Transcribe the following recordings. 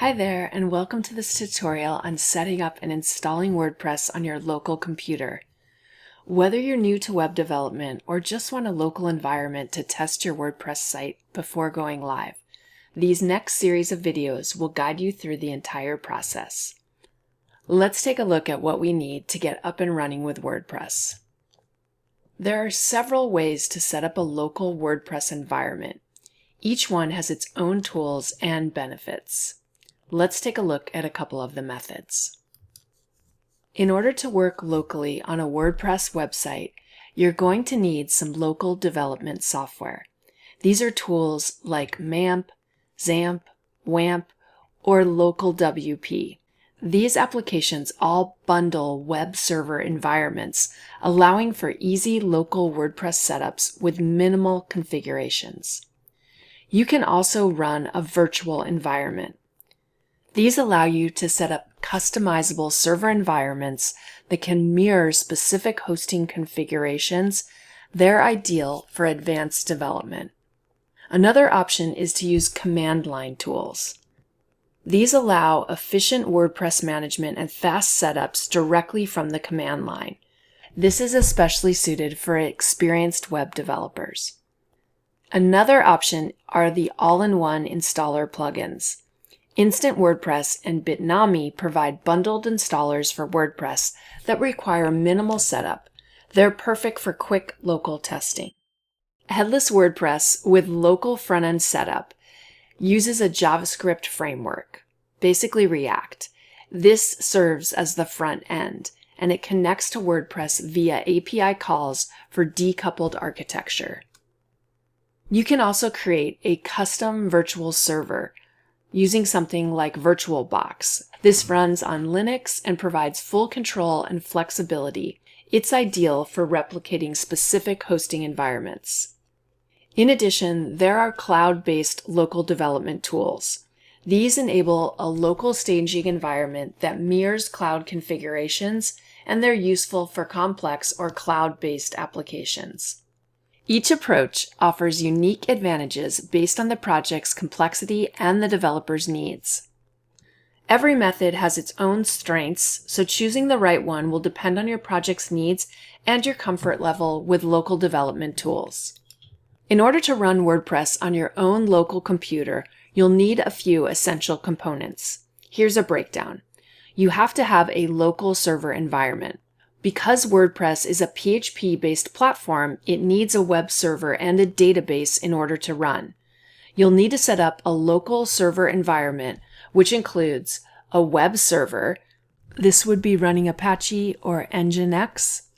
Hi there, and welcome to this tutorial on setting up and installing WordPress on your local computer. Whether you're new to web development or just want a local environment to test your WordPress site before going live, these next series of videos will guide you through the entire process. Let's take a look at what we need to get up and running with WordPress. There are several ways to set up a local WordPress environment. Each one has its own tools and benefits. Let's take a look at a couple of the methods. In order to work locally on a WordPress website, you're going to need some local development software. These are tools like MAMP, XAMPP, WAMP, or Local WP. These applications all bundle web server environments, allowing for easy local WordPress setups with minimal configurations. You can also run a virtual environment. These allow you to set up customizable server environments that can mirror specific hosting configurations. They're ideal for advanced development. Another option is to use command line tools. These allow efficient WordPress management and fast setups directly from the command line. This is especially suited for experienced web developers. Another option are the all-in-one installer plugins. Instant WordPress and Bitnami provide bundled installers for WordPress that require minimal setup. They're perfect for quick local testing. Headless WordPress with local front-end setup uses a JavaScript framework, basically React. This serves as the front end, and it connects to WordPress via API calls for decoupled architecture. You can also create a custom virtual server using something like VirtualBox. This runs on Linux and provides full control and flexibility. It's ideal for replicating specific hosting environments. In addition, there are cloud-based local development tools. These enable a local staging environment that mirrors cloud configurations, and they're useful for complex or cloud-based applications. Each approach offers unique advantages based on the project's complexity and the developer's needs. Every method has its own strengths, so choosing the right one will depend on your project's needs and your comfort level with local development tools. In order to run WordPress on your own local computer, you'll need a few essential components. Here's a breakdown. You have to have a local server environment. Because WordPress is a PHP-based platform, it needs a web server and a database in order to run. You'll need to set up a local server environment, which includes a web server. This would be running Apache or Nginx,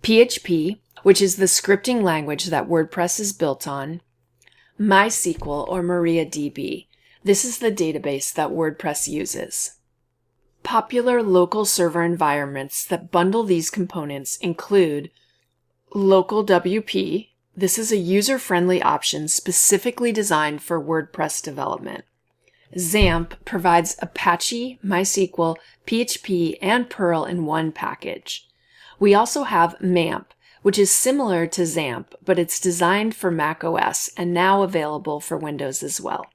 PHP, which is the scripting language that WordPress is built on, MySQL or MariaDB. This is the database that WordPress uses. Popular local server environments that bundle these components include Local WP. This is a user-friendly option specifically designed for WordPress development. XAMPP provides Apache, MySQL, PHP, and Perl in one package. We also have MAMP, which is similar to XAMPP, but it's designed for macOS and now available for Windows as well.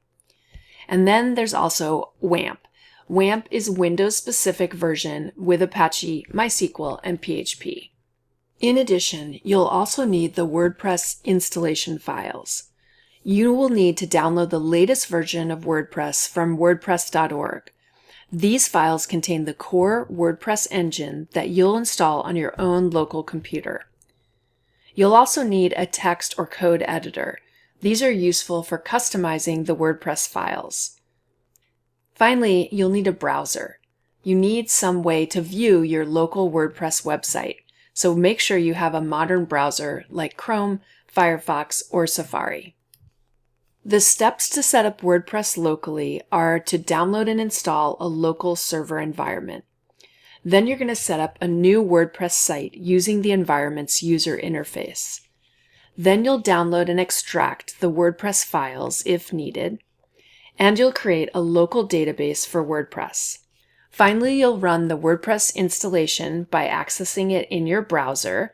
And then there's also WAMP. WAMP is Windows-specific version with Apache, MySQL, and PHP. In addition, you'll also need the WordPress installation files. You will need to download the latest version of WordPress from wordpress.org. These files contain the core WordPress engine that you'll install on your own local computer. You'll also need a text or code editor. These are useful for customizing the WordPress files. Finally, you'll need a browser. You need some way to view your local WordPress website, so make sure you have a modern browser like Chrome, Firefox, or Safari. The steps to set up WordPress locally are to download and install a local server environment. Then you're going to set up a new WordPress site using the environment's user interface. Then you'll download and extract the WordPress files if needed, and you'll create a local database for WordPress. Finally, you'll run the WordPress installation by accessing it in your browser,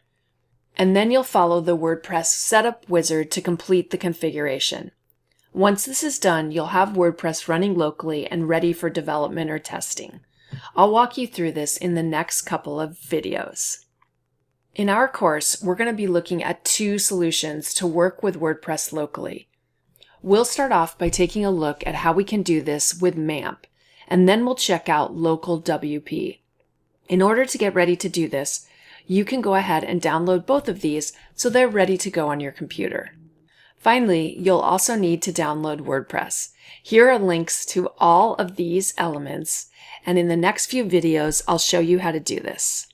and then you'll follow the WordPress setup wizard to complete the configuration. Once this is done, you'll have WordPress running locally and ready for development or testing. I'll walk you through this in the next couple of videos. In our course, we're going to be looking at 2 solutions to work with WordPress locally. We'll start off by taking a look at how we can do this with MAMP, and then we'll check out local WP. In order to get ready to do this, you can go ahead and download both of these so they're ready to go on your computer. Finally, you'll also need to download WordPress. Here are links to all of these elements, and in the next few videos, I'll show you how to do this.